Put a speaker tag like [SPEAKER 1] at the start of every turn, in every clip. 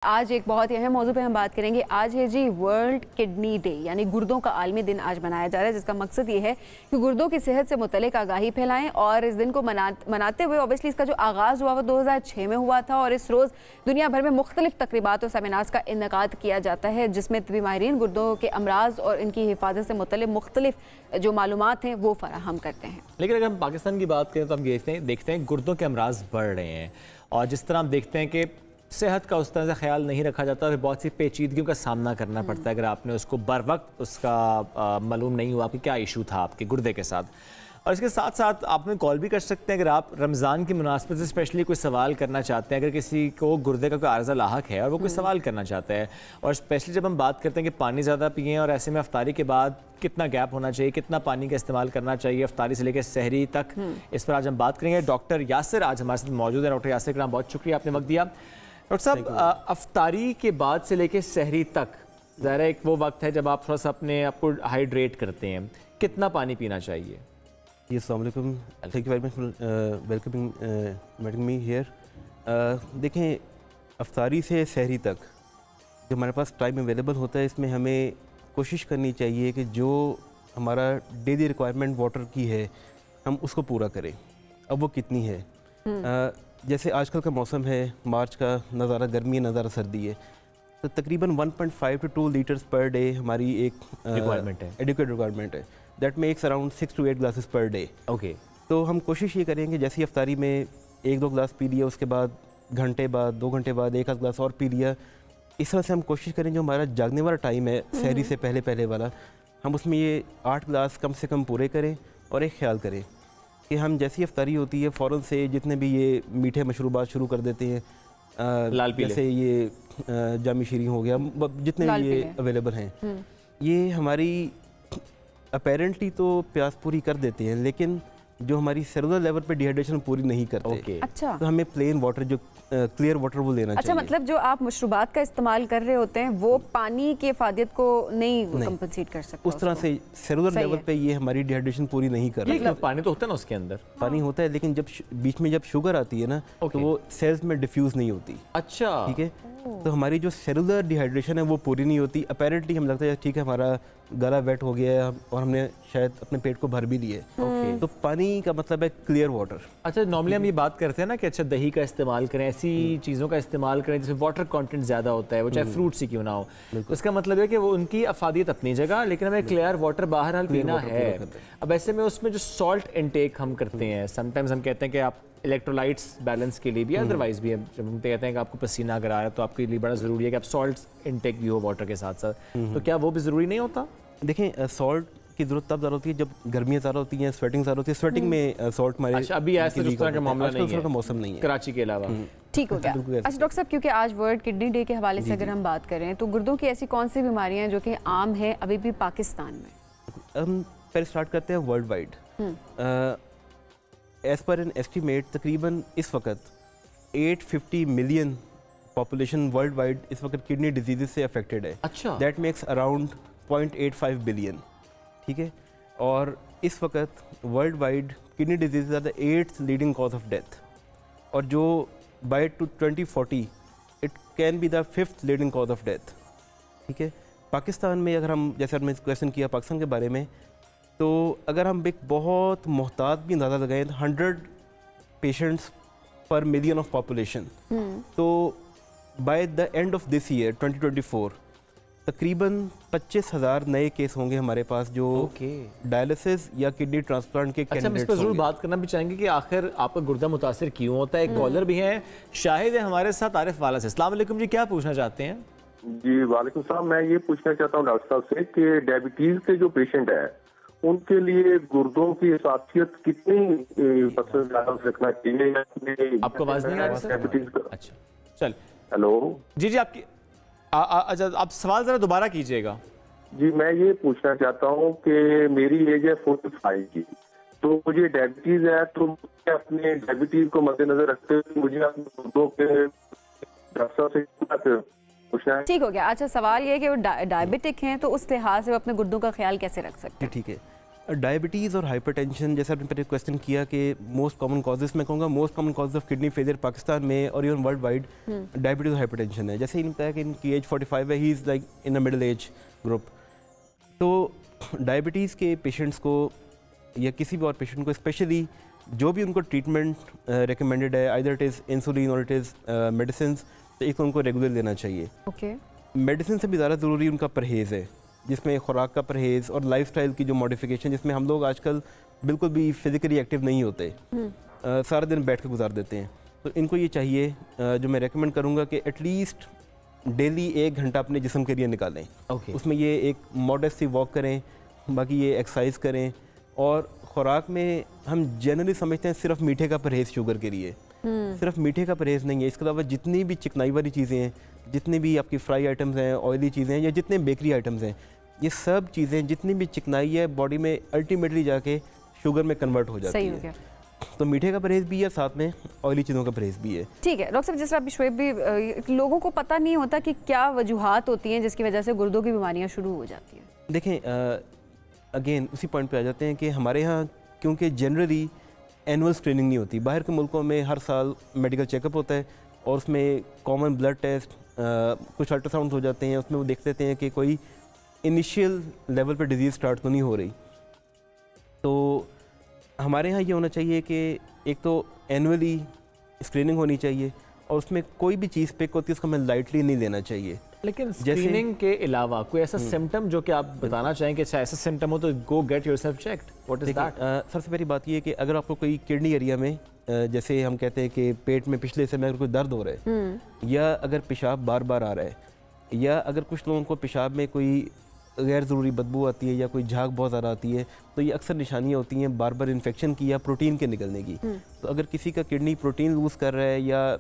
[SPEAKER 1] आज एक बहुत ही अहम मौजू पे हम बात करेंगे। आज है जी वर्ल्ड किडनी डे, यानी गुर्दों का आलमी दिन आज मनाया जा रहा है, जिसका मकसद ये है कि गुर्दों की सेहत से मुतल्लिक आगाही फैलाएं। और इस दिन को मनाते हुए ऑब्वियसली इसका जो आगाज़ हुआ वो 2006 में हुआ था और इस रोज़ दुनिया भर में मुख्तलिफ तकरीबात और सेमिनार्स का इनेकाद किया जाता है, जिसमें तबी माहिरीन गुर्दों के अमराज और इनकी हिफाजत से मुतल्लिक मुख्तलिफ जो मालूमात हैं वो फराहम करते हैं।
[SPEAKER 2] लेकिन अगर हम पाकिस्तान की बात करें तो हम देखते हैं गुर्दों के अमराज बढ़ रहे हैं और जिस तरह हम देखते हैं कि सेहत का उस तरह से ख्याल नहीं रखा जाता और बहुत सी पेचीदगियों का सामना करना पड़ता है अगर आपने उसको बर वक्त उसका मालूम नहीं हुआ कि क्या इशू था आपके गुर्दे के साथ। और इसके साथ साथ आप में कॉल भी कर सकते हैं अगर आप रमज़ान की मुनासबत से स्पेशली कोई सवाल करना चाहते हैं, अगर किसी को गुर्दे का कोई आर्ज़ा लाहक है और वो कोई सवाल करना चाहता है। और स्पेशली जब हम बात करते हैं कि पानी ज़्यादा पिएँ और ऐसे में अफ्तारी के बाद कितना गैप होना चाहिए, कितना पानी का इस्तेमाल करना चाहिए अफ्तारी से लेकर सहरी तक, इस पर आज हम बात करेंगे। डॉक्टर यासिर आज हमारे साथ मौजूद है। डॉक्टर यासिर का बहुत शुक्रिया, आपने वक्त दिया। डॉक्टर साहब, अफ्तारी के बाद से लेकर सहरी तक ज़ाहिर एक वो वक्त है जब आप थोड़ा सा अपने आपको हाइड्रेट करते हैं, कितना पानी पीना चाहिए?
[SPEAKER 3] अस्सलाम वालेकुम, thank you very much for welcoming me here. देखें, अफ्तारी से सहरी तक जो हमारे पास टाइम अवेलेबल होता है, इसमें हमें कोशिश करनी चाहिए कि जो हमारा डेली रिक्वायरमेंट वाटर की है हम उसको पूरा करें। अब वो कितनी है? जैसे आजकल का मौसम है, मार्च का, नज़ारा गर्मी है, नज़ारा सर्दी है, तो तकरीबन 1.5 to 2 लीटर्स पर डे हमारी एक
[SPEAKER 2] रिक्वायरमेंट है,
[SPEAKER 3] एडिक्वेट रिक्वायरमेंट है। That makes around 6 to 8 glasses per day.
[SPEAKER 2] Okay,
[SPEAKER 3] तो हम कोशिश ये करेंगे जैसे अफ्तारी में 1-2 ग्लास पी लिया, उसके बाद घंटे बाद 2 घंटे बाद 1 आध ग्लास और पी लिया। इस तरह से हम कोशिश करें जो हमारा जागने वाला टाइम है सहरी से पहले वाला, हम उसमें ये 8 ग्लास कम से कम पूरे करें। और एक ख्याल करें कि हम जैसी अफ्तारी होती है फ़ौरन से जितने भी ये मीठे मशरूबात शुरू कर देते हैं,
[SPEAKER 2] लाल पीले,
[SPEAKER 3] जैसे ये जामी शीरी हो गया, जितने भी ये अवेलेबल हैं, ये हमारी अपेरेंटली तो प्यास पूरी कर देते हैं, लेकिन जो हमारी सेलुलर लेवल पे डिहाइड्रेशन पूरी नहीं करते।
[SPEAKER 1] अच्छा,
[SPEAKER 3] तो हमें प्लेन वाटर, जो क्लियर वाटर, वो लेना चाहिए।
[SPEAKER 1] मतलब जो आप मशरूबात का इस्तेमाल कर रहे होते हैं वो पानी की इफादियत को नहीं कंपनसेट कर सकता
[SPEAKER 3] उस तरह से सेलुलर लेवल पे ये हमारी डिहाइड्रेशन पूरी नहीं कर रहा।
[SPEAKER 2] पानी तो होता है ना उसके अंदर,
[SPEAKER 3] पानी होता है, लेकिन जब बीच में जब शुगर आती है ना, तो वो सेल्स में डिफ्यूज नहीं होती।
[SPEAKER 2] अच्छा, ठीक है।
[SPEAKER 3] तो हमारी जो सेलुलर डिहाइड्रेशन है वो पूरी नहीं होती। अपेरेंटली हम लगता है ठीक है, हमारा गला वेट हो गया है और हमने शायद अपने पेट को भर भी लिए। तो पानी का मतलब है क्लियर वाटर।
[SPEAKER 2] अच्छा, नॉर्मली हम ये बात करते हैं ना कि अच्छा दही का इस्तेमाल करें, ऐसी चीज़ों का इस्तेमाल करें जिसमें वाटर कंटेंट ज़्यादा होता है, वो चाहे फ्रूट ही क्यों ना हो। उसका मतलब है कि वो उनकी अफादियत अपनी जगह, लेकिन हमें क्लियर वाटर बहरहाल पीना है। अब ऐसे में उसमें जो सॉल्ट इनटेक हम करते हैं, समटाइम्स हम कहते हैं कि आप इलेक्ट्रोलाइट्स बैलेंस के लिए भी, अदरवाइज भी जब हम कहते हैं कि आपको पसीना अगर आ रहा है तो आपके लिए बड़ा ज़रूरी है कि आप सॉल्ट इनटेक भी हो वाटर के साथ साथ, तो क्या वो भी ज़रूरी नहीं होता?
[SPEAKER 3] देखें, सॉल्ट की जरूरत तब ज़्यादा होती है जब गर्मियाँ ज़्यादा होती हैं, स्वेटिंग ज़्यादा होती है। स्वेटिंग में सॉल्ट हमारे,
[SPEAKER 2] अच्छा, अभी ऐसा उस तरह का मामला नहीं है,
[SPEAKER 3] मौसम नहीं है
[SPEAKER 2] कराची के अलावा।
[SPEAKER 1] ठीक हो गया। अच्छा डॉक्टर साहब, क्योंकि आज वर्ल्ड किडनी डे के हवाले से अगर हम बात करें तो गुर्दों की ऐसी कौन सी बीमारियां हैं जो कि आम है अभी भी पाकिस्तान में?
[SPEAKER 3] हम पहले स्टार्ट करते हैं world wide. As per an estimate तकरीबन इस वक्त 850 मिलियन पॉपुलेशन वर्ल्ड वाइड इस वक्त किडनी डिजीज़ से अफेक्टेड है।
[SPEAKER 2] अच्छा,
[SPEAKER 3] दैट मेक्स अराउंड 0.85 बिलियन। ठीक है, और इस वक्त world wide kidney disease are the 8th leading cause of death, और जो by 2040 it can be the 5th leading cause of death. ठीक है, पाकिस्तान में अगर हम, जैसे हमने क्वेश्चन किया पाकिस्तान के बारे में, तो अगर हम एक बहुत मोहतात भी अंदाज़ा लगाएं तो 100 पेशेंट्स पर मिलियन ऑफ पॉपुलेशन, तो by the end of this year 2024 तकरीबन 25,000 नए केस होंगे हमारे पास जो डायलिसिस या किडनी ट्रांसप्लांट के कैंडिडेट्स।
[SPEAKER 2] अच्छा, हम इस पर जरूर बात करना भी चाहेंगे कि आखिर आपका गुर्दा मुतासिर क्यों होता है। एक कॉलर भी हैं, शाहिद है हमारे साथ, आरिफ वाला से। अस्सलाम वालेकुम जी, क्या पूछना चाहते हैं?
[SPEAKER 4] जी वालेकुम सलाम। मैं ये पूछना चाहता हूँ डॉक्टर साहब से कि डायबिटीज के जो पेशेंट है उनके लिए गुर्दों की हसासियत कितनी % रखना चाहिए?
[SPEAKER 2] आपको आवाज नहीं आ रही सर? अच्छा, चल,
[SPEAKER 4] हेलो
[SPEAKER 2] जी जी, आपकी अच्छा, आप सवाल जरा दोबारा कीजिएगा।
[SPEAKER 4] जी, मैं ये पूछना चाहता हूँ कि मेरी एज है 45 की, तो मुझे डायबिटीज है, तो अपने डायबिटीज को मद्देनजर रखते हुए मुझे अपने गुर्दों के डॉक्टर से पूछना है।
[SPEAKER 1] ठीक हो गया। अच्छा, सवाल ये है कि वो डायबिटिक हैं तो उस लिहाज से वो अपने गुर्दों का ख्याल कैसे रख सकते हैं?
[SPEAKER 3] ठीक है, डायबिटीज़ और हाइपरटेंशन, जैसा आपने पहले क्वेश्चन किया कि मोस्ट कॉमन कॉजेज़, मैं कहूँगा most common cause of kidney failure Pakistan में और इवन वर्ल्ड वाइड डायबिटीज़ और हाइपरटेंशन है। जैसे इन्होंने बताया कि इनकी एज 45 है, he is like in a middle age group. तो डायबिटीज़ के पेशेंट्स को या किसी भी और पेशेंट को स्पेशली जो भी उनको ट्रीटमेंट रिकमेंडेड है, आइदर इट इज़ इंसुलिन और इट इज़ मेडिसिन, तो इसको उनको रेगुलर लेना चाहिए।
[SPEAKER 1] ओके।
[SPEAKER 3] मेडिसिन से भी ज़्यादा ज़रूरी उनका परहेज़ है, जिसमें खुराक का परहेज़ और लाइफस्टाइल की जो मॉडिफिकेशन, जिसमें हम लोग आजकल बिल्कुल भी फिज़िकली एक्टिव नहीं होते, सारा दिन बैठ कर गुजार देते हैं। तो इनको ये चाहिए, जो मैं रेकमेंड करूँगा कि एटलीस्ट डेली 1 घंटा अपने जिस्म के लिए निकालें। उसमें ये एक मॉडेस्ट सी वॉक करें, बाकी ये एक्सरसाइज करें। और खुराक में हम जनरली समझते हैं सिर्फ मीठे का परहेज़ शुगर के लिए, सिर्फ मीठे का परहेज़ नहीं है। इसके अलावा जितनी भी चिकनाई वाली चीज़ें हैं, जितनी भी आपकी फ्राई आइटम्स हैं, ऑयली चीज़ें हैं, या जितने बेकरी आइटम्स हैं, ये सब चीज़ें, जितनी भी चिकनाई है बॉडी में अल्टीमेटली जाके शुगर में कन्वर्ट हो जाती है। तो मीठे का परहेज़ भी है, साथ में ऑयली चीज़ों का परहेज़ भी है। ठीक है
[SPEAKER 1] डॉक्टर साहब, जिस तरह अभी शुएब भी, लोगों को पता नहीं होता कि क्या वजूहात होती हैं जिसकी वजह से गुर्दों की बीमारियाँ शुरू हो जाती हैं।
[SPEAKER 3] देखें, अगेन उसी पॉइंट पे आ जाते हैं कि हमारे यहाँ क्योंकि जनरली एनुअल स्क्रीनिंग नहीं होती, बाहर के मुल्कों में हर साल मेडिकल चेकअप होता है और उसमें कॉमन ब्लड टेस्ट, कुछ अल्ट्रासाउंड हो जाते हैं, उसमें वो देख लेते हैं कि कोई इनिशियल लेवल पे डिजीज़ स्टार्ट तो नहीं हो रही। तो हमारे यहाँ ये होना चाहिए कि एक तो एनुअली स्क्रीनिंग होनी चाहिए और उसमें कोई भी चीज़ पिक होती है उसको हमें लाइटली नहीं लेना चाहिए।
[SPEAKER 2] लेकिन स्क्रीनिंग के अलावा कोई ऐसा सिम्टम जो कि आप बताना चाहें कि ऐसा सिम्टम हो तो गो get yourself checked, what is that?
[SPEAKER 3] सबसे पहली बात ये है कि अगर आपको कोई किडनी एरिया में, जैसे हम कहते हैं कि पेट में पिछले हिस्से में अगर कोई दर्द हो रहा है, या अगर पेशाब बार बार आ रहा है, या अगर कुछ लोगों को पेशाब में कोई गैर ज़रूरी बदबू आती है या कोई झाग बहुत ज़्यादा आती है, तो ये अक्सर निशानियाँ होती हैं बार बार इन्फेक्शन की या प्रोटीन के निकलने की। तो अगर किसी का किडनी प्रोटीन लूज़ कर रहा है या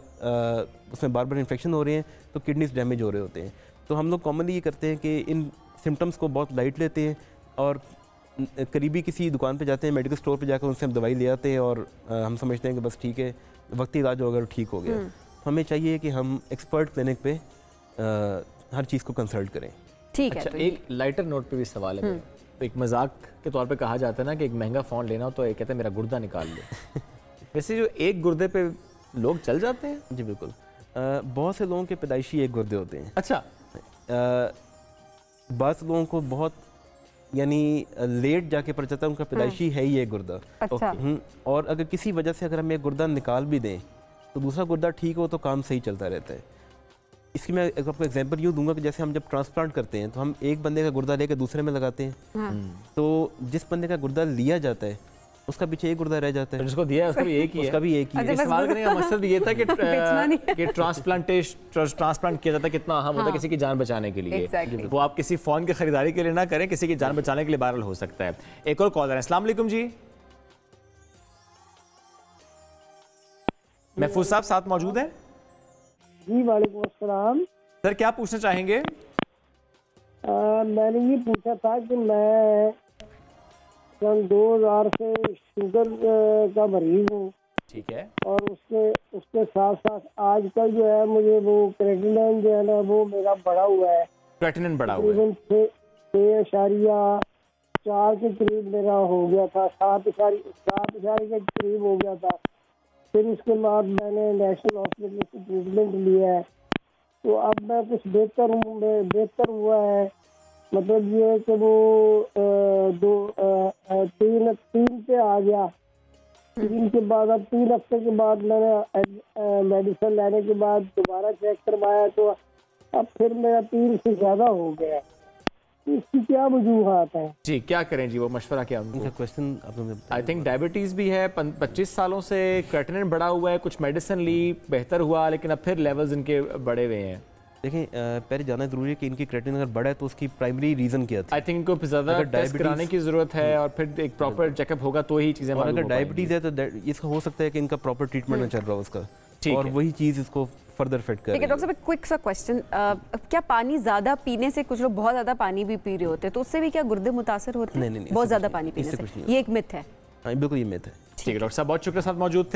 [SPEAKER 3] उसमें बार बार इन्फेक्शन हो रहे हैं तो किडनीज डैमेज हो रहे होते हैं। तो हम लोग कॉमनली ये करते हैं कि इन सिम्टम्स को बहुत लाइट लेते हैं और करीबी किसी दुकान पे जाते हैं, मेडिकल स्टोर पे जाकर उनसे हम दवाई ले आते हैं और हम समझते हैं कि बस ठीक है, वक्ती इलाज होगा, ठीक हो गया। हमें चाहिए कि हम एक्सपर्ट क्लिनिक पे हर चीज़ को कंसल्ट करें।
[SPEAKER 1] ठीक है।
[SPEAKER 2] अच्छा, एक लाइटर नोट पे भी सवाल है। तो एक मजाक के तौर पे कहा जाता है ना कि एक महंगा फ़ोन लेना हो तो एक कहते हैं मेरा गुर्दा निकाल लो। वैसे जो एक गुर्दे पे लोग चल जाते हैं?
[SPEAKER 3] जी बिल्कुल, बहुत से लोगों के पैदाइशी एक गुर्दे होते हैं।
[SPEAKER 2] अच्छा।
[SPEAKER 3] बहुत लोगों को बहुत यानी लेट जाके पता चलता है उनका पैदाइशी है ही एक गुर्दा।
[SPEAKER 1] अच्छा।
[SPEAKER 3] और अगर किसी वजह से अगर हम एक गुर्दा निकाल भी दें तो दूसरा गुर्दा ठीक हो तो काम सही चलता रहता है। इसकी मैं आपको एग्जांपल यूँ दूंगा कि जैसे हम जब ट्रांसप्लांट करते हैं तो हम एक बंदे का गुर्दा लेकर दूसरे में लगाते हैं, तो जिस बंदे का गुर्दा लिया जाता है उसका पीछे एक गुर्दा रह जाता है,
[SPEAKER 2] जिसको दिया है उसका भी एक ही है।
[SPEAKER 3] उसका भी एक ही है।
[SPEAKER 2] सवाल करने का मकसद ये था कि ट्रांसप्लांट किया जाता है कितना अहम होता है किसी की जान बचाने के लिए। वो आप किसी फ़ोन की खरीदारी के लिए ना करें, किसी की जान बचाने के लिए वायरल हो सकता है। एक और कॉलर है। अस्सलाम वालेकुम जी। महफूज साहब साथ मौजूद हैं?
[SPEAKER 5] जी वालेकुम अस्सलाम।
[SPEAKER 2] सर क्या पूछना चाहेंगे?
[SPEAKER 5] मैंने ये पूछा था कि मैं सन 2000 से शुगर का मरीज हूँ।
[SPEAKER 2] ठीक है।
[SPEAKER 5] और उसके साथ साथ आजकल जो है मुझे वो क्रेटिनिन जो है ना वो मेरा बढ़ा हुआ है।
[SPEAKER 2] क्रेटिनिन बढ़ा हुआ है?
[SPEAKER 5] 6.4 के करीब मेरा हो गया था, 7 के करीब हो गया था। फिर उसके बाद मैंने नेशनल हॉस्पिटल से ट्रीटमेंट लिया है, तो अब मैं कुछ बेहतर हुआ है। मतलब ये कि वो 3 पे आ गया। 3 के बाद अब 3 हफ्ते के बाद मैंने मेडिसिन लेने के बाद दोबारा चेक करवाया तो अब फिर मेरा 3 से ज़्यादा हो गया। इसकी क्या वजूहात है?
[SPEAKER 2] जी क्या करें जी, वो मशवरा क्या उनका?
[SPEAKER 3] क्वेश्चन
[SPEAKER 2] आई थिंक डायबिटीज़ भी है, 25 सालों से क्रेटिनिन बढ़ा हुआ है, कुछ मेडिसिन ली, बेहतर हुआ, लेकिन अब फिर लेवल्स इनके बढ़े हुए हैं।
[SPEAKER 3] देखें, पहले जानना जरूरी है कि इनकी क्रेटिनिन अगर बढ़ा है तो उसकी प्राइमरी रीज़न क्या था।
[SPEAKER 2] आई थिंक इनको ज़्यादा टेस्ट कराने की ज़रूरत है और फिर एक प्रॉपर चेकअप होगा तो ही चीज़ें।
[SPEAKER 3] और अगर डायबिटीज़ है तो इसका हो सकता है कि इनका प्रॉपर ट्रीटमेंट ना चल रहा हो उसका, और वही चीज़ इसको फर्दर इफेक्ट कर रही है।
[SPEAKER 1] डॉक्टर साहब क्विक सा क्वेश्चन, क्या पानी ज़्यादा पीने से, कुछ लोग बहुत ज़्यादा पानी भी पी रहे होते हैं तो उससे भी क्या गुर्दे मुतासर होते हैं?
[SPEAKER 3] नहीं,
[SPEAKER 1] बहुत ज़्यादा पानी पीने से? ये एक मिथ है।
[SPEAKER 3] बिल्कुल ये मिथ है।
[SPEAKER 2] ठीक है डॉक्टर साहब, बहुत शुक्रिया साथ मौजूद थे।